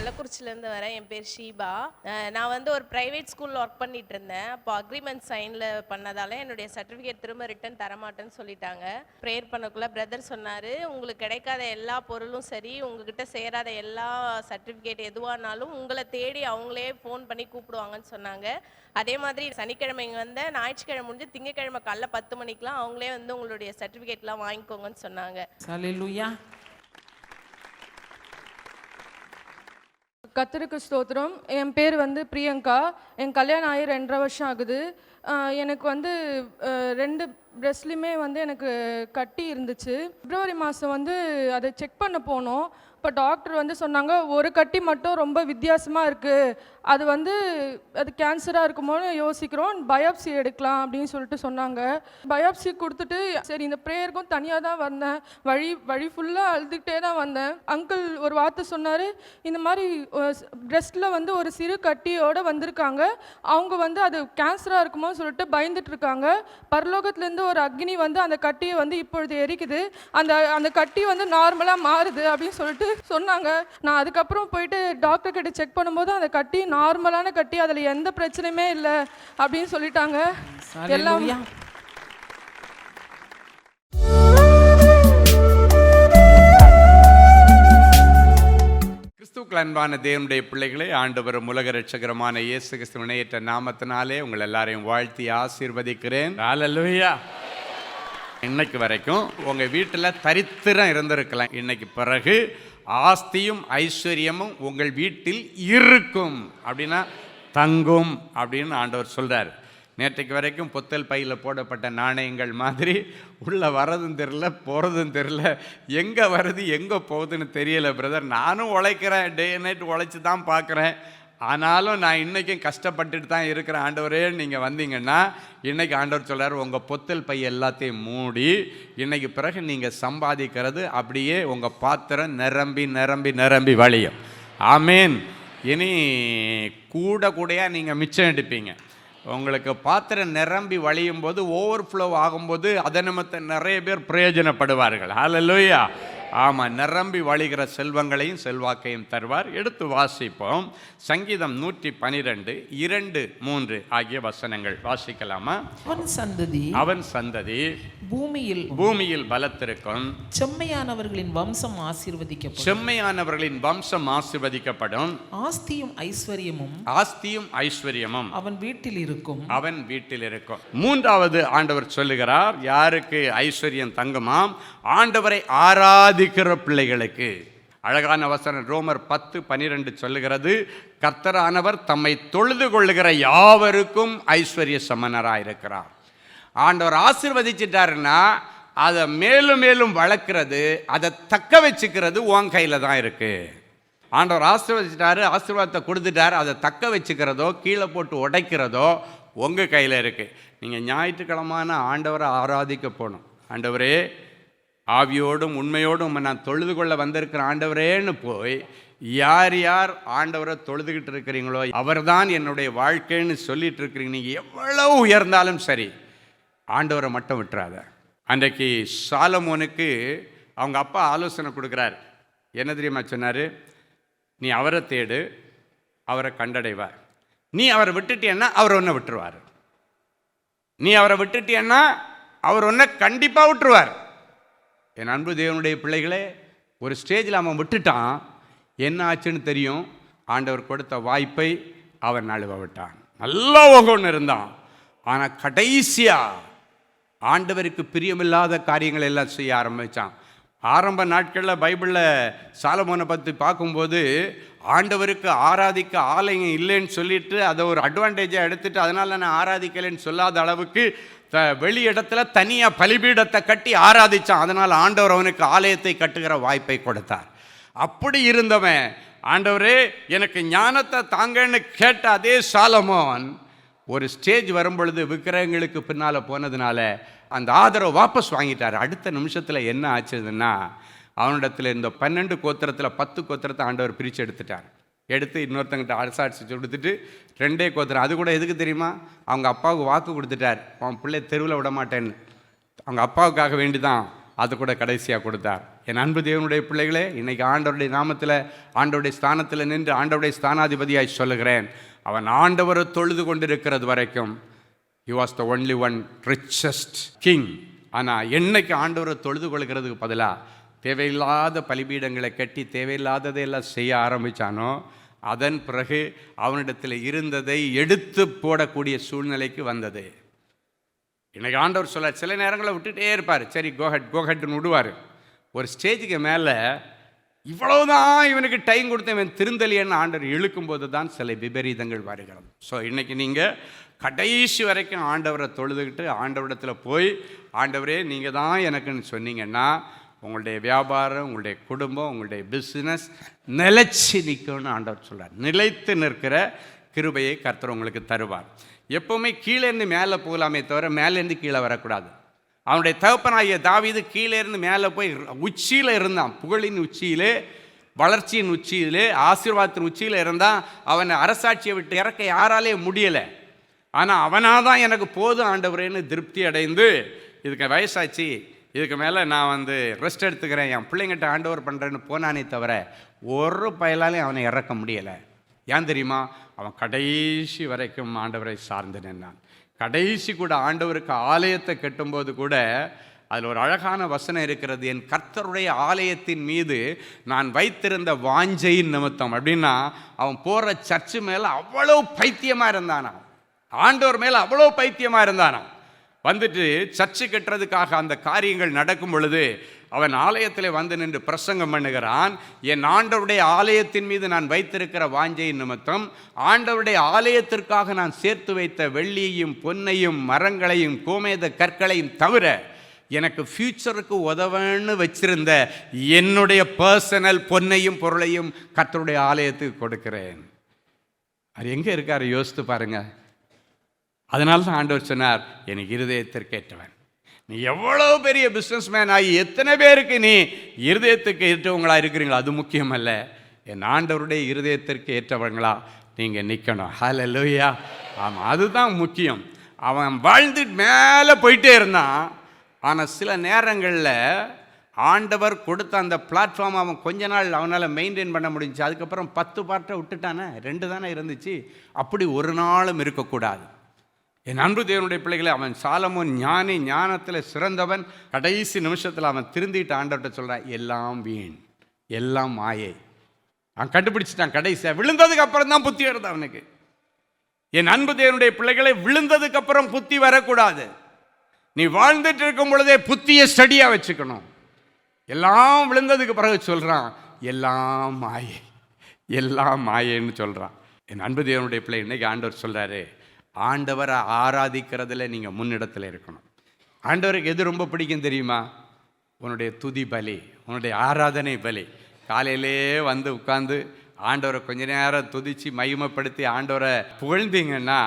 கள்ளக்குறிச்சிலேருந்து வரேன். என் பேர் ஷீபா. நான் வந்து ஒரு ப்ரைவேட் ஸ்கூலில் ஒர்க் பண்ணிட்டு இருந்தேன். அப்போ அக்ரிமெண்ட் சைனில் பண்ணதால என்னுடைய சர்டிஃபிகேட் திரும்ப ரிட்டன் தரமாட்டேன்னு சொல்லிட்டாங்க. ப்ரேயர் பண்ணக்குள்ள பிரதர் சொன்னார், உங்களுக்கு கிடைக்காத எல்லா பொருளும் சரி, உங்ககிட்ட சேராத எல்லா சர்டிஃபிகேட் எதுவானாலும் உங்களை தேடி அவங்களே ஃபோன் பண்ணி கூப்பிடுவாங்கன்னு சொன்னாங்க. அதே மாதிரி சனிக்கிழமை வந்து ஞாயிற்றுக்கிழமை முடிஞ்சு திங்கக்கிழமை காலைல 10 மணிக்கெலாம் அவங்களே வந்து உங்களுடைய சர்டிஃபிகேட்லாம் வாங்கிக்கோங்கன்னு சொன்னாங்க. ஹல்லேலூயா. கர்த்தருக்கு ஸ்தோத்திரம். என் பேர் வந்து பிரியங்கா. என் கல்யாணம் ஆகி 2.5 வருஷம் ஆகுது. எனக்கு வந்து 2 ப்ரெஸ்ட்லையுமே வந்து எனக்கு கட்டி இருந்துச்சு. பிப்ரவரி மாதம் வந்து அதை செக் பண்ண போனோம். இப்போ டாக்டர் வந்து சொன்னாங்க, ஒரு கட்டி மட்டும் ரொம்ப வித்தியாசமாக இருக்குது, அது வந்து அது கேன்சராக இருக்குமோன்னு யோசிக்கிறோம், பயாப்சி எடுக்கலாம் அப்படின்னு சொல்லிட்டு சொன்னாங்க. பயாப்சி கொடுத்துட்டு சரி இந்த ப்ரேயருக்கும் தனியாக தான் வந்தேன். வழி ஃபுல்லாக அழுதுகிட்டே தான் வந்தேன். அங்கிள் ஒரு வார்த்தை சொன்னார், இந்த மாதிரி பிரெஸ்ட்டில் வந்து ஒரு சிறு கட்டியோடு வந்திருக்காங்க, அவங்க வந்து அது கேன்சராக இருக்குமோன்னு சொல்லிட்டு பயந்துட்டு இருக்காங்க. பரலோகத்துலேருந்து ஒரு அக்னி வந்து அந்த கட்டியை வந்து இப்பொழுது எரிக்குது, அந்த கட்டி வந்து நார்மலாக மாறுது அப்படின்னு சொல்லிட்டு சொன்னாங்க. நான் அதுக்கப்புறம் போயிட்டு டாக்டர் கிட்ட செக் பண்ணும்போது அந்த கட்டி நார்மலான கட்டி, அதில் எந்த பிரச்சனையுமே இல்லை அப்படின்னு சொல்லிட்டாங்க. எல்லாம் கிறிஸ்துவுக்குள் அன்பான தேவனுடைய பிள்ளைகளே, ஆண்டவரும் உலக இரட்சகருமான இயேசு கிறிஸ்துவின் இணையற்ற நாமத்தினாலே உங்கள் எல்லாரையும் வாழ்த்தி ஆசீர்வதிக்கிறேன். ஹல்லேலூயா. இன்னைக்கு வரைக்கும் உங்கள் வீட்டில் தரித்திரம் இருந்திருக்கலாம். இன்னைக்கு பிறகு ஆஸ்தியும் ஐஸ்வர்யமும் உங்கள் வீட்டில் இருக்கும், அப்படின்னா தங்கும் அப்படின்னு ஆண்டவர் சொல்கிறார். நேற்றைக்கு வரைக்கும் பொத்தல் பையில் போடப்பட்ட நாணயங்கள் மாதிரி உள்ள வரதும் தெரில, போகிறதும் தெரில, எங்கே வருது எங்கே போகுதுன்னு தெரியலை பிரதர். நானும் உழைக்கிறேன், டே நைட் உழைச்சி தான் பார்க்குறேன், ஆனாலும் நான் இன்றைக்கும் கஷ்டப்பட்டுட்டு தான் இருக்கிறேன் ஆண்டவரே. நீங்கள் வந்தீங்கன்னா இன்றைக்கி ஆண்டவர் சொல்கிறார், உங்கள் பொத்தல் பை எல்லாத்தையும் மூடி இன்றைக்கு பிறகு நீங்கள் சம்பாதிக்கிறது அப்படியே உங்கள் பாத்திரம் நிரம்பி நிரம்பி நிரம்பி வழியும். ஆமேன். இனி கூடையாக நீங்கள் மிச்சம் எடுப்பீங்க. உங்களுக்கு பாத்திரம் நிரம்பி வழியும் போது, ஓவர்ஃப்ளோ ஆகும்போது அதை நிமித்த நிறைய பேர் பிரயோஜனப்படுவார்கள். ஹல்லேலூயா. ஆமாம், நிரம்பி வழிகிற செல்வங்களையும் செல்வாக்கையும் தருவார். எடுத்து வாசிப்போம். சங்கீதம் 112, 2, 3 ஆகிய வசனங்கள் வாசிக்கலாமா? அவன் சந்ததி பூமியில் பலத்திருக்கும், செம்மையானவர்களின் வம்சம் ஆசீர்வதிக்கப்படும், ஆஸ்தியும் ஐஸ்வர்யமும் அவன் வீட்டில் இருக்கும். மூன்றாவது ஆண்டவர் சொல்லுகிறார், யாருக்கு ஐஸ்வர்யம் தங்குமாம்? ஆண்டவரை ஆராதிக்கிற பிள்ளைகளுக்கு. அழகான வசனம் ரோமர் 10:12 சொல்லுகிறது, கர்த்தரானவர் தம்மை தொழுது கொள்ளுகிற யாவருக்கும் ஐஸ்வர்ய சமனராயிருக்கிறார். ஆண்டவர் ஆசீர்வதிச்சிட்டாருன்னா அதை மேலும் மேலும் வளர்க்கிறது, அதை தக்க வச்சுக்கிறது உன் கையில் தான் இருக்கு. ஆண்டவர் ஆசீர்வதிச்சிட்டாரு, ஆசீர்வாதத்தை கொடுத்துட்டார், அதை தக்க வச்சுக்கிறதோ கீழே போட்டு உடைக்கிறதோ உங்கள் கையில் இருக்குது. நீங்கள் ஞாயிற்றுக்கிழமான ஆண்டவரை ஆராதிக்க போகணும். ஆண்டவரே, ஆவியோடும் உண்மையோடும் நான் தொழுது கொள்ள வந்திருக்கிற ஆண்டவரேன்னு போய் யார் யார் ஆண்டவரை தொழுதுகிட்டு இருக்கிறீங்களோ அவர்தான் என்னுடைய வாழ்க்கைன்னு சொல்லிட்டு இருக்கிறீங்க. நீங்கள் எவ்வளவு உயர்ந்தாலும் சரி, ஆண்டவரை மட்டும் விட்டுறாத. அன்றைக்கு சாலமோனுக்கு அவங்க அப்பா ஆலோசனை கொடுக்குறார். என்ன தெரியுமா சொன்னார்? நீ அவரை தேடு, அவரை கண்டடைவார். நீ அவரை விட்டுட்டியன்னா அவர் ஒன்றை விட்டுருவார். நீ அவரை விட்டுட்டியன்னா அவர் ஒன்றை கண்டிப்பாக விட்டுருவார். என் அன்பு தேவனுடைய பிள்ளைகளே, ஒரு ஸ்டேஜில் அவன் விட்டுட்டான், என்ன ஆச்சுன்னு தெரியும்? ஆண்டவர் கொடுத்த வாய்ப்பை அவன் நழுவ விட்டான். நல்லா ஒன்று இருந்தான், ஆனால் கடைசியாக ஆண்டவருக்கு பிரியமில்லாத காரியங்கள் எல்லாம் செய்ய ஆரம்பித்தான். ஆரம்ப நாட்களில் பைபிளில் சாலமோனை பற்றி பார்க்கும்போது, ஆண்டவருக்கு ஆராதிக்க ஆலயம் இல்லைன்னு சொல்லிட்டு அதை ஒரு அட்வான்டேஜாக எடுத்துகிட்டு அதனால் நான் ஆராதிக்கலைன்னு சொல்லாத அளவுக்கு வெளி இடத்துல தனியாக பலிபீடத்தை கட்டி ஆராதித்தான். அதனால் ஆண்டவர் அவனுக்கு ஆலயத்தை கட்டுகிற வாய்ப்பை கொடுத்தார். அப்படி இருந்தவன், ஆண்டவரே எனக்கு ஞானத்தை தாங்கன்னு கேட்ட அதே சாலமோன் ஒரு ஸ்டேஜ் வரும்பொழுது விக்கிரகங்களுக்கு பின்னால் போனதுனால அந்த ஆதரவை வாபஸ் வாங்கிட்டார். அடுத்த நிமிஷத்தில் என்ன ஆச்சுதுன்னா, அவனிடத்தில் இந்த 12 கோத்திரத்தில் 10 கோத்திரத்தை ஆண்டவர் பிரித்து எடுத்துட்டார். எடுத்து இன்னொருத்தங்கிட்ட அரசாட்சி கொடுத்துட்டு 2 கோத்திரம். அது கூட எதுக்கு தெரியுமா? அவங்க அப்பாவுக்கு வாக்கு கொடுத்துட்டார், அவன் பிள்ளை தெருவில் விட மாட்டேன்னு. அவங்க அப்பாவுக்காக வேண்டி தான் அது கூட கடைசியாக கொடுத்தார். என் அன்பு தேவனுடைய பிள்ளைகளே, இன்னைக்கு ஆண்டவருடைய நாமத்தில், ஆண்டவருடைய ஸ்தானத்தில் நின்று ஆண்டவருடைய ஸ்தானாதிபதியாய் சொல்லுகிறேன், அவன் ஆண்டவரை தொழுது கொண்டிருக்கிறது வரைக்கும் he was the only one richest king. ஆனால் என்னைக்கு ஆண்டவரை தொழுது கொள்கிறதுக்கு பதிலாக தேவையில்லாத பலிபீடங்களை கட்டி தேவையில்லாததையெல்லாம் செய்ய ஆரம்பித்தானோ, அதன் பிறகு அவனிடத்தில் இருந்ததை எடுத்து போடக்கூடிய சூழ்நிலைக்கு வந்தது. இன்னைக்கு ஆண்டவர் சொல்ல சில நேரங்களில் விட்டுட்டே இருப்பார். சரி கோஹெட்னு விடுவார். ஒரு ஸ்டேஜுக்கு மேலே இவ்வளவுதான் இவனுக்கு டைம் கொடுத்து இவன் திருந்தலியன்னு ஆண்டவர் இழுக்கும்போது தான் சில விபரீதங்கள் வருகிறது. ஸோ இன்றைக்கி நீங்கள் கடைசி வரைக்கும் ஆண்டவரை தொழுதுகிட்டு ஆண்டவரிடத்தில் போய், ஆண்டவரே நீங்கள் தான் எனக்குன்னு சொன்னீங்கன்னா உங்களுடைய வியாபாரம், உங்களுடைய குடும்பம், உங்களுடைய பிஸ்னஸ் நிலைச்சி நிற்கும்னு ஆண்டவர் சொல்கிறார். நிலைத்து நிற்கிற கிருபையை கர்த்தர் உங்களுக்கு தருவார். எப்போவுமே கீழேருந்து மேலே போகலாமே தவிர மேலேருந்து கீழே வரக்கூடாது. அவனுடைய தகப்பனாகிய தாவீது கீழே இருந்து மேலே போய் உச்சியில் இருந்தான். புகழின் உச்சியிலே, வளர்ச்சியின் உச்சியிலே, ஆசீர்வாதத்தின் உச்சியில் இருந்தான். அவனை அரசாட்சியை விட்டு இறக்க யாராலே முடியலை. ஆனால் அவனாக தான் எனக்கு போதும் ஆண்டவரேன்னு திருப்தி அடைந்து, இதுக்கு வயசாச்சு, இதுக்கு மேலே நான் ரெஸ்ட் எடுத்துக்கிறேன், என் பிள்ளைங்கிட்ட ஆண்டவர் பண்ணுறேன்னு போனானே தவிர ஒரு பயலாலையும் அவனை இறக்க முடியலை. ஏன் தெரியுமா? அவன் கடைசி வரைக்கும் ஆண்டவரை சார்ந்து நின்னான். கடைசி கூட ஆண்டவருக்கு ஆலயத்தை கட்டும்போது கூட அதில் ஒரு அழகான வசனம் இருக்கிறது, என் கர்த்தருடைய ஆலயத்தின் மீது நான் வைத்திருந்த வாஞ்சையின் நிமித்தம். அப்படின்னா அவன் போகிற சர்ச்சு மேலே அவ்வளோ பைத்தியமாக இருந்தானா, ஆண்டவர் மேலே அவ்வளோ பைத்தியமாக இருந்தானா. வந்துட்டு சர்ச்சு கட்டுறதுக்காக அந்த காரியங்கள் நடக்கும் பொழுது அவன் ஆலயத்தில் வந்து நின்று பிரசங்கம் பண்ணுகிறான். என் ஆண்டவருடைய ஆலயத்தின் மீது நான் வைத்திருக்கிற வாஞ்சையின் நிமித்தம், ஆண்டவருடைய ஆலயத்திற்காக நான் சேர்த்து வைத்த வெள்ளியையும் பொன்னையும் மரங்களையும் கோமேத கற்களையும் தவிர எனக்கு ஃபியூச்சருக்கு உதவன்னு வச்சிருந்த என்னுடைய பர்சனல் பொன்னையும் பொருளையும் கர்த்தருடைய ஆலயத்துக்கு கொடுக்கிறேன். அது எங்கே இருக்காரு யோசித்து பாருங்க. அதனால தான் ஆண்டவர் சொன்னார், எனக்கு இருதயத்திற்கேற்றவன். நீ எவ்வளோ பெரிய பிஸ்னஸ் மேன் ஆகி எத்தனை பேருக்கு நீ இருதயத்துக்கு ஏற்றவங்களா இருக்கிறீங்களா, அது முக்கியமல்ல. என் ஆண்டவருடைய இருதயத்திற்கு ஏற்றவங்களா நீங்கள் நிற்கணும். ஹல்லேலூயா. ஆமாம், அதுதான் முக்கியம். அவன் வாழ்ந்துட்டு மேலே போயிட்டே இருந்தான். ஆனால் சில நேரங்களில் ஆண்டவர் கொடுத்த அந்த பிளாட்ஃபார்ம் அவன் கொஞ்ச நாள் அவனால் மெயின்டைன் பண்ண முடிஞ்சிச்சு. அதுக்கப்புறம் 10 பார்ட்டை விட்டுட்டானே, 2 தானே இருந்துச்சு. அப்படி ஒரு நாளும் இருக்கக்கூடாது. என் அன்பு தேவனுடைய பிள்ளைகளை, அவன் சாலமோன் ஞானி, ஞானத்தில் சிறந்தவன். கடைசி நிமிஷத்தில் அவன் திருந்திட்டு ஆண்டவர்கிட்ட சொல்கிறான், எல்லாம் வீண், எல்லாம் மாயை. அவன் கண்டுபிடிச்சிட்டான். கடைசியாக விழுந்ததுக்கு அப்புறம் தான் புத்தி வருது அவனுக்கு. என் அன்பு தேவனுடைய பிள்ளைகளை, விழுந்ததுக்கு அப்புறம் புத்தி வரக்கூடாது. நீ வாழ்ந்துட்டு இருக்கும் பொழுதே புத்தியை ஸ்டடியாக வச்சுக்கணும். எல்லாம் விழுந்ததுக்கு பிறகு சொல்கிறான், எல்லாம் மாயை, எல்லாம் மாயைன்னு சொல்கிறான். என் அன்பு தேவனுடைய பிள்ளை, இன்னைக்கு ஆண்டவர் சொல்கிறாரு, ஆண்டவரை ஆராதிக்கிறதுல நீங்கள் முன்னிடத்தில் இருக்கணும். ஆண்டவருக்கு எது ரொம்ப பிடிக்கும் தெரியுமா? உன்னுடைய துதி பலி, உன்னுடைய ஆராதனை பலி. காலையிலே வந்து உட்காந்து ஆண்டவரை கொஞ்ச நேரம் துதித்து மகிமைப்படுத்தி ஆண்டவரை புகழ்ந்தீங்கன்னா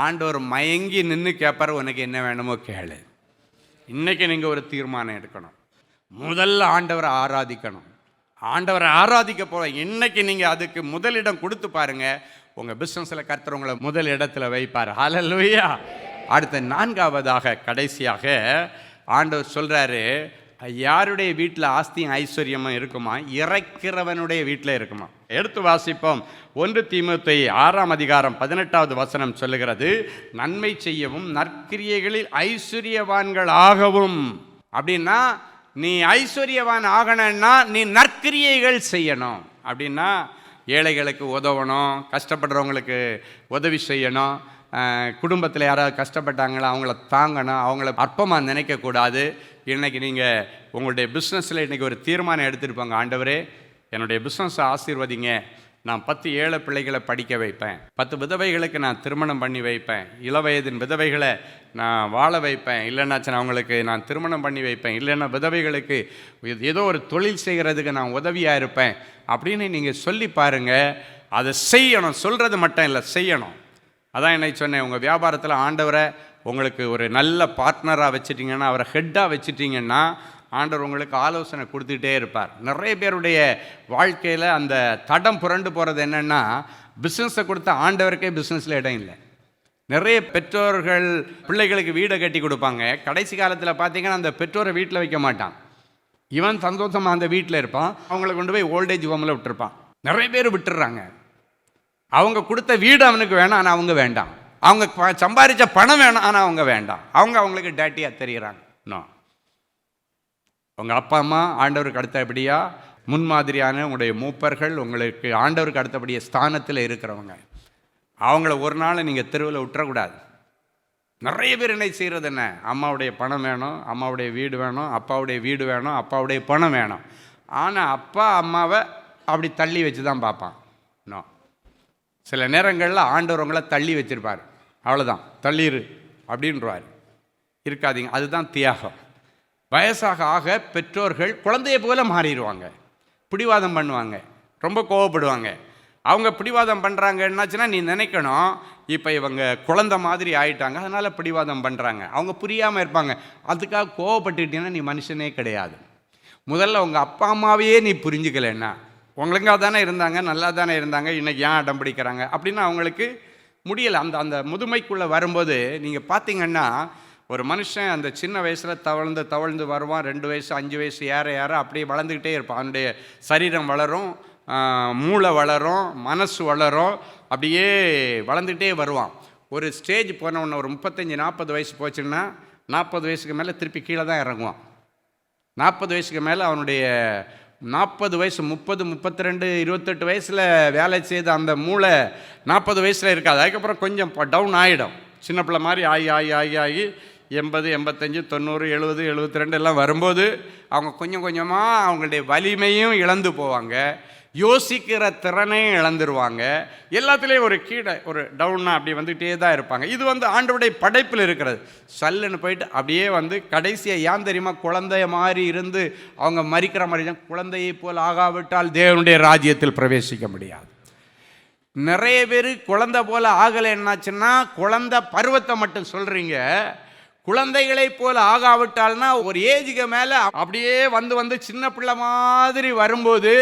ஆண்டவர் மயங்கி நின்று கேட்பார், உனக்கு என்ன வேணுமோ கேளு. இன்றைக்கி நீங்கள் ஒரு தீர்மானம் எடுக்கணும். முதல்ல ஆண்டவரை ஆராதிக்கணும். ஆண்டவரை ஆராதிக்க போகிற இன்னைக்கு நீங்கள் அதுக்கு முதலிடம் கொடுத்து பாருங்கள். உங்கள் பிஸ்னஸில் கர்த்தர் உங்களை முதல் இடத்துல வைப்பார். ஹல்லேலூயா. அடுத்த 4வதாக கடைசியாக ஆண்டவர் சொல்கிறாரு, யாருடைய வீட்டில் ஆஸ்தியும் ஐஸ்வர்யமும் இருக்குமா? இறைக்கிறவனுடைய வீட்டில் இருக்குமா? எடுத்து வாசிப்போம். 1 தீமோத்தேயு 6ஆம் அதிகாரம் 18வது வசனம் சொல்லுகிறது, நன்மை செய்யவும் நற்கிரியைகளில் ஐஸ்வர்யவான்கள் ஆகவும். அப்படின்னா நீ ஐஸ்வர்யவான் ஆகணும்னா நீ நற்கிரியைகள் செய்யணும். அப்படின்னா ஏழைகளுக்கு உதவணும், கஷ்டப்படுறவங்களுக்கு உதவி செய்யணும், குடும்பத்தில் யாராவது கஷ்டப்பட்டாங்களா அவங்கள தாங்கணும், அவங்கள அற்பமாக நினைக்கக்கூடாது. இன்றைக்கி நீங்கள் உங்களுடைய பிஸ்னஸில் இன்றைக்கி ஒரு தீர்மானம் எடுத்துருப்பாங்க, ஆண்டவரே என்னுடைய பிஸ்னஸை ஆசீர்வதிங்க, நான் 10 ஏழை பிள்ளைகளை படிக்க வைப்பேன், 10 விதவைகளுக்கு நான் திருமணம் பண்ணி வைப்பேன், இளவயதின் விதவைகளை நான் வாழ வைப்பேன், இல்லைன்னாச்சும் அவங்களுக்கு நான் திருமணம் பண்ணி வைப்பேன், இல்லைன்னா விதவைகளுக்கு ஏதோ ஒரு தொழில் செய்கிறதுக்கு நான் உதவியாக இருப்பேன் அப்படின்னு நீங்கள் சொல்லி பாருங்கள். அதை செய்யணும். சொல்கிறது மட்டும் இல்லை, செய்யணும். அதான் என்னை சொன்னேன், உங்கள் வியாபாரத்தில் ஆண்டவரை உங்களுக்கு ஒரு நல்ல பார்ட்னராக வச்சுட்டிங்கன்னா, அவரை ஹெட்டாக வச்சுட்டிங்கன்னா ஆண்டவர் உங்களுக்கு ஆலோசனை கொடுத்துக்கிட்டே இருப்பார். நிறைய பேருடைய வாழ்க்கையில் அந்த தடம் புரண்டு போகிறது என்னென்னா, பிஸ்னஸை கொடுத்த ஆண்டவருக்கே பிஸ்னஸில் இடம் இல்லை. நிறைய பெற்றோர்கள் பிள்ளைகளுக்கு வீடை கட்டி கொடுப்பாங்க. கடைசி காலத்தில் பார்த்தீங்கன்னா அந்த பெற்றோரை வீட்டில் வைக்க மாட்டான். இவன் சந்தோஷமாக அந்த வீட்டில் இருப்பான், அவங்கள கொண்டு போய் ஓல்டேஜ் ஹோமில் விட்டுருப்பான். நிறைய பேர் விட்டுடுறாங்க. அவங்க கொடுத்த வீடு அவனுக்கு வேணாம், ஆனால் அவங்க வேண்டாம். அவங்க சம்பாதிச்ச பணம் வேணும், ஆனால் அவங்க வேண்டாம். அவங்களுக்கு டேட்டியாக தெரிகிறாங்க. இன்னும் உங்கள் அப்பா அம்மா ஆண்டவருக்கு அடுத்தபடியா முன்மாதிரியான உங்களுடைய மூப்பர்கள், உங்களுக்கு ஆண்டவருக்கு அடுத்தபடிய ஸ்தானத்தில் இருக்கிறவங்க, அவங்கள ஒரு நாள் நீங்கள் தெருவில் விட்டுறக்கூடாது. நிறைய பேர் என்ன செய்கிறது, என்ன அம்மாவுடைய பணம் வேணும், அம்மாவுடைய வீடு வேணும், அப்பாவுடைய வீடு வேணும், அப்பாவுடைய பணம் வேணும். ஆனால் அப்பா அம்மாவை அப்படி தள்ளி வச்சு தான் பார்ப்பான். இன்னும் சில நேரங்களில் ஆண்டவரவங்களை தள்ளி வச்சிருப்பார். அவ்வளோதான், தள்ளிடு அப்படின்றார். இருக்காதீங்க, அதுதான் தியாகம். வயசாக ஆக பெற்றோர்கள் குழந்தைய போல மாறிடுவாங்க, பிடிவாதம் பண்ணுவாங்க, ரொம்ப கோவப்படுவாங்க. அவங்க பிடிவாதம் பண்ணுறாங்கன்னாச்சுன்னா நீ நினைக்கணும், இப்போ இவங்க குழந்தை மாதிரி ஆயிட்டாங்க, அதனால் பிடிவாதம் பண்ணுறாங்க. அவங்க புரியாமல் இருப்பாங்க. அதுக்காக கோவப்பட்டுக்கிட்டீங்கன்னா நீ மனுஷனே கிடையாது. முதல்ல உங்கள் அப்பா அம்மாவையே நீ புரிஞ்சுக்கலைன்னா, உங்களுக்காக தானே இருந்தாங்க, நல்லா தானே இருந்தாங்க, இன்றைக்கி ஏன் அடம் பிடிக்கிறாங்க அப்படின்னு அவங்களுக்கு முடியலை. அந்த முதுமைக்குள்ளே வரும்போது நீங்கள் பார்த்தீங்கன்னா ஒரு மனுஷன் அந்த சின்ன வயசில் தவழ்ந்து வருவான். 2 வயசு 5 வயசு ஏற அப்படியே வளர்ந்துக்கிட்டே இருப்பான். அவனுடைய சரீரம் வளரும், மூளை வளரும், மனசு வளரும், அப்படியே வளர்ந்துக்கிட்டே வருவான். ஒரு ஸ்டேஜ் போனவொன்னே ஒரு 35-40 வயசு போச்சுன்னா 40 வயசுக்கு மேலே திருப்பி கீழே தான் இறங்குவான். 40 வயசுக்கு மேலே அவனுடைய 40 வயசு 30, 32, 28 வயசில் வேலை செய்த அந்த மூளை 40 வயசில் இருக்காது. அதுக்கப்புறம் கொஞ்சம் டவுன் ஆகிடும். சின்ன பிள்ளை மாதிரி ஆகி 80, 85, 90, 70, 72 எல்லாம் வரும்போது அவங்க கொஞ்சம் கொஞ்சமாக அவங்களுடைய வலிமையும் இழந்து போவாங்க, யோசிக்கிற திறனையும் இழந்துருவாங்க. எல்லாத்துலேயும் ஒரு கீழே ஒரு டவுனாக அப்படி வந்துகிட்டே தான் இருப்பாங்க. இது ஆண்டவருடைய படைப்பில் இருக்கிறது. சல்லுன்னு போயிட்டு அப்படியே கடைசியாக ஏன் தெரியுமா, குழந்தைய மாதிரி இருந்து அவங்க மறிக்கிற மாதிரி தான். குழந்தையை போல் ஆகாவிட்டால் தேவனுடைய ராஜ்யத்தில் பிரவேசிக்க முடியாது. நிறைய பேர் குழந்தை போல் ஆகலை. என்னாச்சுன்னா குழந்தை பருவத்தை மட்டும் சொல்கிறீங்க, குழந்தைகளை போல் ஆகாவிட்டால்னா ஒரு ஏஜுக்கு மேலே அப்படியே வந்து சின்ன பிள்ளை மாதிரி வரும்போது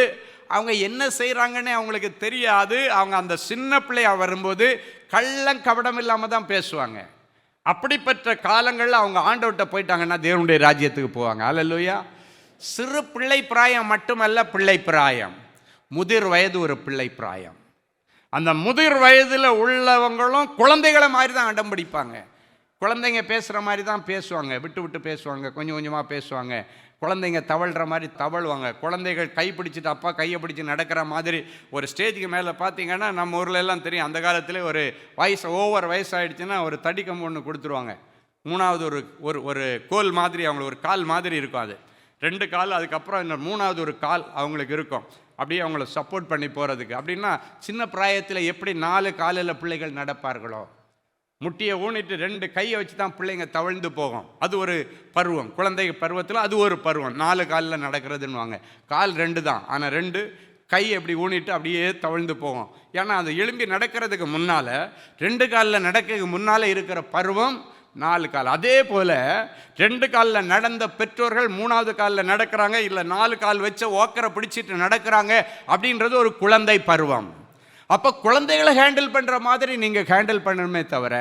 அவங்க என்ன செய்கிறாங்கன்னு அவங்களுக்கு தெரியாது. அவங்க அந்த சின்ன பிள்ளையா வரும்போது கள்ளம் கபடம் இல்லாமல் தான் பேசுவாங்க. அப்படிப்பட்ட காலங்களில் அவங்க ஆண்டவர்கிட்ட போயிட்டாங்கன்னா தேவனுடைய ராஜ்யத்துக்கு போவாங்க. அல்லேலூயா. சிறு பிள்ளை பிராயம் மட்டுமல்ல, பிள்ளை பிராயம், முதிர் வயது ஒரு பிள்ளை பிராயம். அந்த முதிர் வயதில் உள்ளவங்களும் குழந்தைகளை மாதிரி தான் அடம் பிடிப்பாங்க. குழந்தைங்க பேசுகிற மாதிரி தான் பேசுவாங்க, விட்டு விட்டு பேசுவாங்க, கொஞ்சம் கொஞ்சமாக பேசுவாங்க. குழந்தைங்க தவழ்கிற மாதிரி தவழ்வாங்க. குழந்தைகள் கை பிடிச்சிட்டு அப்பா கையை பிடிச்சி நடக்கிற மாதிரி. ஒரு ஸ்டேஜுக்கு மேலே பார்த்தீங்கன்னா நம்ம ஊரில் எல்லாம் தெரியும், அந்த காலத்தில் ஒரு ஓவர் வயசாகிடுச்சுன்னா ஒரு தடி கம்பு ஒன்று கொடுத்துருவாங்க. 3வது ஒரு கோல் மாதிரி, அவங்களுக்கு ஒரு கால் மாதிரி இருக்கும். அது 2 கால், அதுக்கப்புறம் இன்னொரு 3வது ஒரு கால் அவங்களுக்கு இருக்கும், அப்படியே அவங்கள சப்போர்ட் பண்ணி போகிறதுக்கு. அப்படின்னா சின்ன பிராயத்தில் எப்படி 4 காலில் பிள்ளைகள் நடப்பார்களோ, முட்டியை ஊனிட்டு 2 கையை வச்சு தான் பிள்ளைங்க தவழ்ந்து போகும். அது ஒரு பருவம், குழந்தை பருவத்தில் அது ஒரு பருவம். 4 காலில் நடக்கிறதுன்னுவாங்க. கால் 2 தான், ஆனால் 2 கை எப்படி ஊனிட்டு அப்படியே தவழ்ந்து போகும். ஏன்னா அது எழும்பி நடக்கிறதுக்கு முன்னால், 2 காலில் நடக்கிறதுக்கு முன்னால் இருக்கிற பருவம் 4 கால். அதே போல் 2 காலில் நடந்த பெற்றோர்கள் 3வது காலில் நடக்கிறாங்க, இல்லை 4 கால் வச்ச ஓக்கரை பிடிச்சிட்டு நடக்கிறாங்க அப்படின்றது ஒரு குழந்தை பருவம். அப்போ குழந்தைகளை ஹேண்டில் பண்ணுற மாதிரி நீங்கள் ஹேண்டில் பண்ணணுமே தவிர,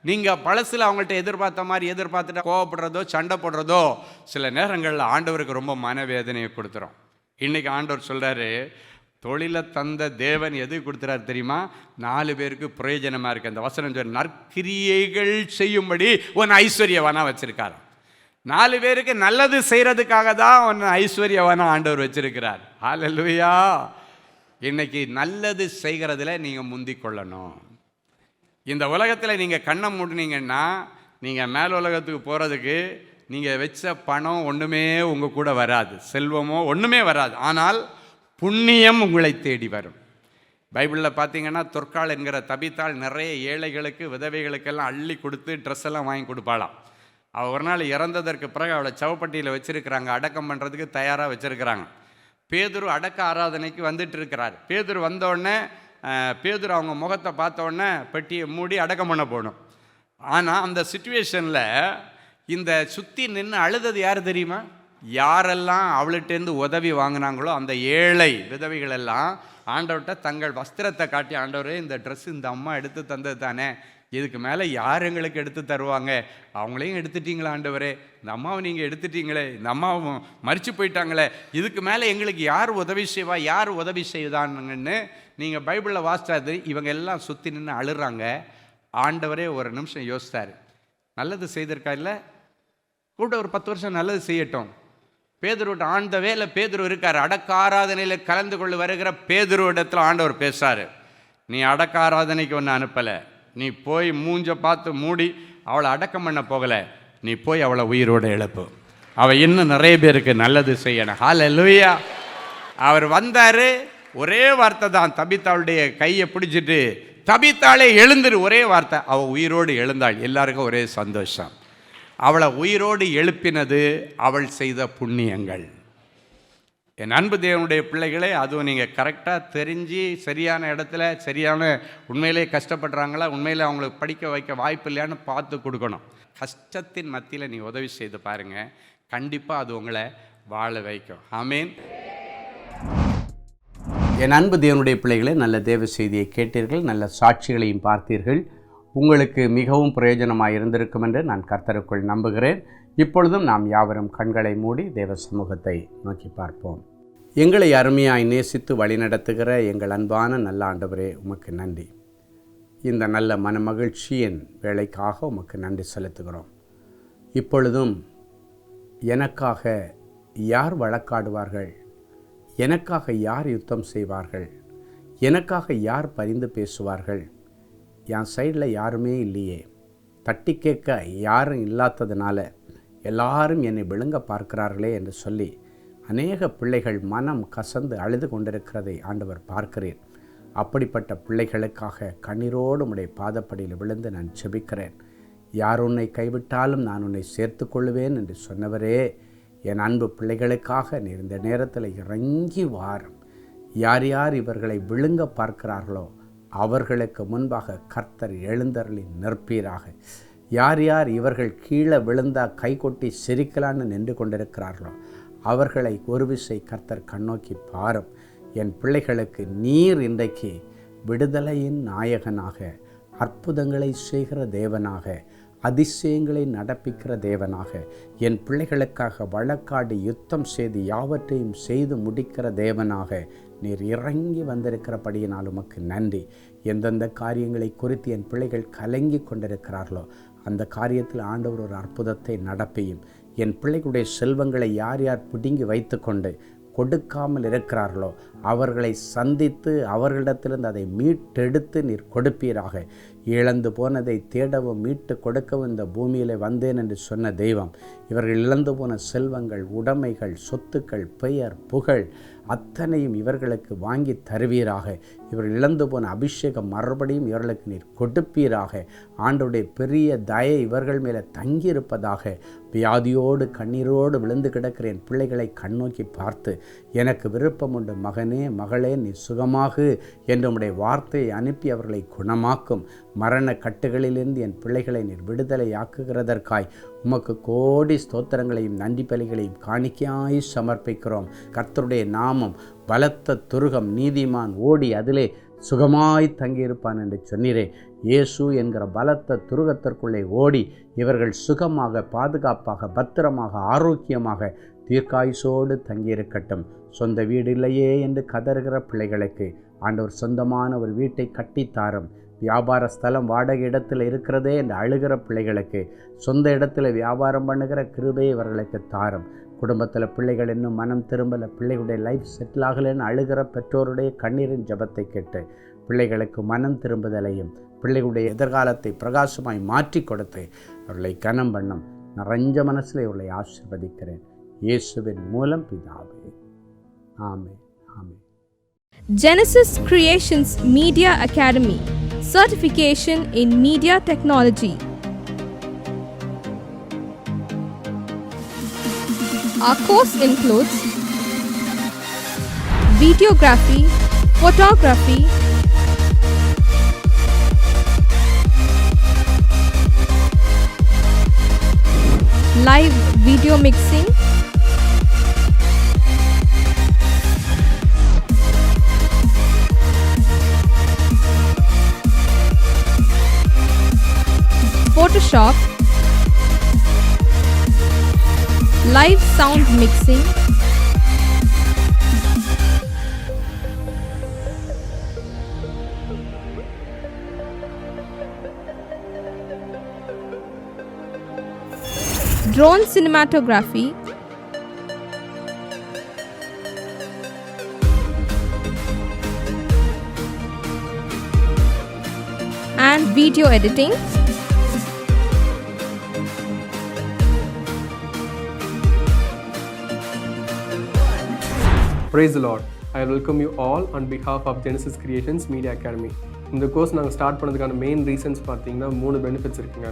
நீங்கள் பழசில் அவங்கள்ட்ட எதிர்பார்த்த மாதிரி எதிர்பார்த்துட்டு கோவப்படுறதோ சண்டை போடுறதோ சில நேரங்களில் ஆண்டவருக்கு ரொம்ப மனவேதனையை கொடுத்துரும். இன்றைக்கி ஆண்டவர் சொல்கிறாரு, தொழிலை தந்த தேவன் எது கொடுத்துறாரு தெரியுமா, 4 பேருக்கு பிரயோஜனமாக இருக்குது. அந்த வசனம் சொல்ற, நற்கிரியைகள் செய்யும்படி உன் ஐஸ்வர்யவானா வச்சிருக்காரு. 4 பேருக்கு நல்லது செய்கிறதுக்காக தான் உன் ஐஸ்வர்யவானா ஆண்டவர் வச்சிருக்கிறார். ஹல்லேலூயா. இன்னைக்கு நல்லது செய்கிறதுல நீங்கள் முந்திக் கொள்ளணும். இந்த உலகத்தில் நீங்கள் கண்ணை மூடினீங்கன்னா நீங்கள் மேல் உலகத்துக்கு போகிறதுக்கு நீங்கள் வச்ச பணம் ஒன்றுமே உங்கள் கூட வராது, செல்வமோ ஒன்றுமே வராது. ஆனால் புண்ணியம் உங்களை தேடி வரும். பைபிளில் பார்த்தீங்கன்னா தொற்காள் என்கிற தபித்தாள் நிறைய ஏழைகளுக்கு விதவைகளுக்கெல்லாம் அள்ளி கொடுத்து ட்ரெஸ் எல்லாம் வாங்கி கொடுப்பாளாம். அவள் ஒரு நாள் இறந்ததற்கு பிறகு அவளை சவப்பட்டியில் வச்சுருக்கிறாங்க, அடக்கம் பண்ணுறதுக்கு தயாராக வச்சுருக்கிறாங்க. பேதுரு அடக்க ஆராதனைக்கு வந்துட்டு இருக்கிறார். பேதுரு வந்தோடனே பேதுரு அவங்க முகத்தை பார்த்தோடனே பெட்டியை மூடி அடக்கம் பண்ண போகணும். ஆனால் அந்த சிச்சுவேஷனில் இந்த சுற்றி நின்று அழுதது யார் தெரியுமா, யாரெல்லாம் அவள்கிட்டேருந்து உதவி வாங்கினாங்களோ அந்த ஏழை விதவைகள் எல்லாம் ஆண்டவர்கிட்ட தங்கள் வஸ்திரத்தை காட்டி, ஆண்டவரே இந்த ட்ரெஸ் இந்த அம்மா எடுத்து தந்தது தானே, இதுக்கு மேலே யார் எங்களுக்கு எடுத்து தருவாங்க? அவங்களையும் எடுத்துட்டீங்களா ஆண்டவரே, இந்த அம்மாவை நீங்கள் எடுத்துட்டீங்களே, இந்த அம்மாவும் மரிச்சு போயிட்டாங்களே, இதுக்கு மேலே எங்களுக்கு யார் உதவி செய்வா, யார் உதவி செய்தாங்கன்னு நீங்கள் பைபிளில் வாசித்தாது. இவங்க எல்லாம் சுற்றி நின்று அழுறாங்க. ஆண்டவரே ஒரு நிமிஷம் யோசித்தார், நல்லது செய்திருக்கா இல்லை, கூட ஒரு 10 வருஷம் நல்லது செய்யட்டும். பேதுருவிட்ட ஆண்ட வேலை பேதுரு இருக்கார். அடக்க ஆராதனையில் கலந்து கொள்ள வருகிற பேதுருவிடத்தில் ஆண்டவர் பேசார், நீ அடக்க ஆராதனைக்கு ஒன்று அனுப்பலை, நீ போய் மூஞ்ச பார்த்து மூடி அவளை அடக்கம் பண்ண போகலை, நீ போய் அவளை உயிரோடு எழுப்பு, அவள் இன்னும் நிறைய பேருக்கு நல்லது செய்யணும். ஹல்லேலூயா. அவர் வந்தார், ஒரே வார்த்தை தான், தபித்தாளுடைய கையை பிடிச்சிட்டு தபித்தாளே எழுந்துரு, ஒரே வார்த்தை, அவள் உயிரோடு எழுந்தாள். எல்லாருக்கும் ஒரே சந்தோஷம். அவளை உயிரோடு எழுப்பினது அவள் செய்த புண்ணியங்கள். என் அன்பு தேவனுடைய பிள்ளைகளே, அதுவும் நீங்கள் கரெக்டாக தெரிஞ்சு சரியான இடத்துல சரியான உண்மையிலே கஷ்டப்படுறாங்களா, உண்மையிலே அவங்களுக்கு படிக்க வைக்க வாய்ப்பு இல்லையான்னு பார்த்து கொடுக்கணும். கஷ்டத்தின் மத்தியில் நீ உதவி செய்து பாருங்கள், கண்டிப்பாக அது உங்களை வாழ வைக்கும். ஆமேன். என் அன்பு தேவனுடைய பிள்ளைகளே, நல்ல தேவ செய்தியை கேட்டீர்கள், நல்ல சாட்சிகளையும் பார்த்தீர்கள். உங்களுக்கு மிகவும் பிரயோஜனமாக இருந்திருக்கும் என்று நான் கர்த்தருக்குள் நம்புகிறேன். இப்பொழுதும் நாம் யாவரும் கண்களை மூடி தேவ சமூகத்தை நோக்கி பார்ப்போம். எங்களை அருமையாய் நேசித்து வழிநடத்துகிற எங்கள் அன்பான நல்ல ஆண்டவரே, உமக்கு நன்றி. இந்த நல்ல மனமகிழ்ச்சியின் வேலைக்காக உமக்கு நன்றி செலுத்துகிறோம். இப்பொழுதும் எனக்காக யார் வழக்காடுவார்கள், எனக்காக யார் யுத்தம் செய்வார்கள், எனக்காக யார் பரிந்து பேசுவார்கள், என் சைடில் யாருமே இல்லையே, தட்டி கேட்க யாரும் இல்லாததுனால எல்லாரும் என்னை விழுங்க பார்க்கிறார்களே என்று சொல்லி அநேக பிள்ளைகள் மனம் கசந்து அழுது கொண்டிருக்கிறதை ஆண்டவர் பார்க்கிறேன். அப்படிப்பட்ட பிள்ளைகளுக்காக கண்ணீரோடு உம்முடைய பாதப்படியில் விழுந்து நான் செபிக்கிறேன். யார் உன்னை கைவிட்டாலும் நான் உன்னை சேர்த்து கொள்வேன் என்று சொன்னவரே, என் அன்பு பிள்ளைகளுக்காக நீர் இந்த நேரத்தில் இறங்கி வாரும். யார் யார் இவர்களை விழுங்க பார்க்கிறார்களோ அவர்களுக்கு முன்பாக கர்த்தர் எழுந்தருளி நிற்பீராக. யார் யார் இவர்கள் கீழே விழுந்தா கை கொட்டி சிரிக்கலான்னு நின்று கொண்டிருக்கிறார்களோ அவர்களை ஒரு விசை கர்த்தர் கண்ணோக்கி பாரும். என் பிள்ளைகளுக்கு நீர் இன்றைக்கு விடுதலையின் நாயகனாக, அற்புதங்களை செய்கிற தேவனாக, அதிசயங்களை நடப்பிக்கிற தேவனாக, என் பிள்ளைகளுக்காக வழக்காடி யுத்தம் செய்து யாவற்றையும் செய்து முடிக்கிற தேவனாக நீர் இறங்கி வந்திருக்கிறபடியினால் உமக்கு நன்றி. எந்தெந்த காரியங்களை குறித்து என் பிள்ளைகள் கலங்கி கொண்டிருக்கிறார்களோ அந்த காரியத்தில் ஆண்டவர் ஒரு அற்புதத்தை நடப்பியும். என் பிள்ளைகளுடைய செல்வங்களை யார் யார் பிடுங்கி வைத்து கொண்டு கொடுக்காமல் இருக்கிறார்களோ அவர்களை சந்தித்து அவர்களிடத்திலிருந்து அதை மீட்டெடுத்து நீர் கொடுப்பீராக. இழந்து போனதை தேடவும் மீட்டு கொடுக்கவும் இந்த பூமியில் வந்தேன் என்று சொன்ன தெய்வம், இவர்கள் இழந்து போன செல்வங்கள், உடைமைகள், சொத்துக்கள், பெயர், புகழ் அத்தனையும் இவர்களுக்கு வாங்கி தருவீராக. இவர்கள் இழந்து போன அபிஷேகம் மறுபடியும் இவர்களுக்கு நீர் கொடுப்பீராக. ஆண்டவருடைய பெரிய தயை இவர்கள் மேலே தங்கியிருப்பதாக. வியாதியோடு கண்ணீரோடு விழுந்து கிடக்கிற என் பிள்ளைகளை கண்ணோக்கி பார்த்து, எனக்கு விருப்பம் உண்டு மகனே மகளே நீ சுகமாகு என்று உம்முடைய வார்த்தையை அனுப்பி அவர்களை குணமாக்கும். மரண கட்டுகளிலிருந்து என் பிள்ளைகளை நீர் விடுதலை ஆக்குகிறதற்காய் உமக்கு கோடி ஸ்தோத்திரங்களையும் நன்றி பலிகளையும் காணிக்கையாய் சமர்ப்பிக்கிறோம். கர்த்தருடைய நாமம் பலத்த துருகம், நீதிமான் ஓடி அதிலே சுகமாய் தங்கியிருப்பான் என்று சொன்னீரே. இயேசு என்கிற பலத்த துருகத்திற்குள்ளே ஓடி இவர்கள் சுகமாக, பாதுகாப்பாக, பத்திரமாக, ஆரோக்கியமாக, தீர்க்காயுசோடு தங்கியிருக்கட்டும். சொந்த வீடு இல்லையே என்று கதறுகிற பிள்ளைகளுக்கு ஆண்டவர் சொந்தமான ஒரு வீட்டை கட்டித்தாரும். வியாபார ஸ்தலம் வாடகை இடத்துல இருக்கிறதே என்று அழுகிற பிள்ளைகளுக்கு சொந்த இடத்துல வியாபாரம் பண்ணுகிற கிருபையை இவர்களுக்கு தாரும். குடும்பத்தில் பிள்ளைகள் இன்னும் மனம் திரும்பலை, பிள்ளைகளுடைய லைஃப் செட்டில் ஆகலைன்னு அழுகிற பெற்றோருடைய கண்ணீரின் ஜபத்தை கேட்டு பிள்ளைகளுக்கு மனம் திரும்புதலையும் பிள்ளைகளுடைய எதிர்காலத்தை பிரகாசமாய் மாற்றி கொடுத்து அவர்களை கனம் பண்ணும். நிறைஞ்ச மனசில் இவர்களை ஆசீர்வதிக்கிறேன் இயேசுவின் மூலம் பிதாவே. ஆமென். ஆமென். Genesis Creations Media Academy, certification in media technology. Our course includes videography, photography, live video mixing, workshop, live sound mixing, drone cinematography, and video editing. Praise the Lord. I welcome you all on behalf of Genesis Creations Media Academy. இந்த course நாங்கள் start பண்ணதுக்கான main reasons பார்த்தீங்கன்னா 3 benefits இருக்குங்க.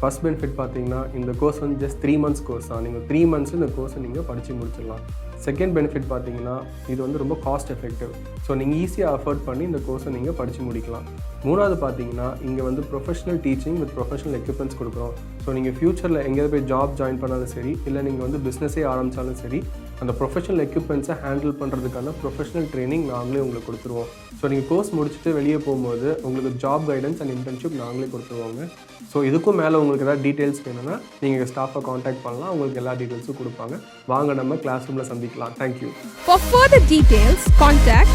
First benefit பார்த்தீங்கன்னா இந்த course வந்து just 3 months course தான். நீங்கள் 3 months இந்த கோர்ஸை நீங்கள் படித்து முடிச்சிடலாம். செகண்ட் பெனிஃபிட் பார்த்தீங்கன்னா இது வந்து ரொம்ப காஸ்ட் எஃபெக்டிவ். ஸோ நீங்கள் ஈஸியாக அஃபோர்ட் பண்ணி இந்த கோர்ஸை நீங்கள் படித்து முடிக்கலாம். மூணாவது பார்த்தீங்கன்னா இங்கே வந்து professional teaching with professional equipments கொடுக்குறோம். ஸோ நீங்கள் ஃப்யூச்சரில் எங்கேயாவது போய் ஜாப் ஜாயின் பண்ணாலும் சரி, இல்லை நீங்கள் வந்து பிஸ்னஸே ஆரம்பித்தாலும் சரி, அந்த ப்ரொஃபஷனல் எக்யூப்மெண்ட்ஸை ஹேண்டில் பண்ணுறதுக்கான ப்ரொஃபஷனல் ட்ரைனிங் நாங்களே உங்களுக்கு கொடுத்துருவோம். ஸோ நீங்கள் கோர்ஸ் முடிச்சுட்டு வெளியே போகும்போது உங்களுக்கு ஜாப் கைடன்ஸ் அண்ட் இன்டர்ன்ஷிப் நாங்களே கொடுத்துருவோங்க. ஸோ இதுக்கும் மேலே உங்களுக்கு ஏதாவது டீட்டெயில்ஸ் வேணும்னா நீங்கள் ஸ்டாஃபை காண்டாக்ட் பண்ணலாம். உங்களுக்கு எல்லா டீட்டெயில்ஸும் கொடுப்பாங்க. வாங்க நம்ம கிளாஸ் ரூமில் சந்திக்கலாம். Thank you. For further details, contact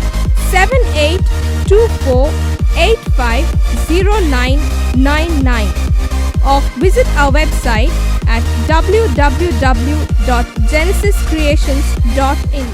7824850999 or visit our website at www.genesiscreations.in.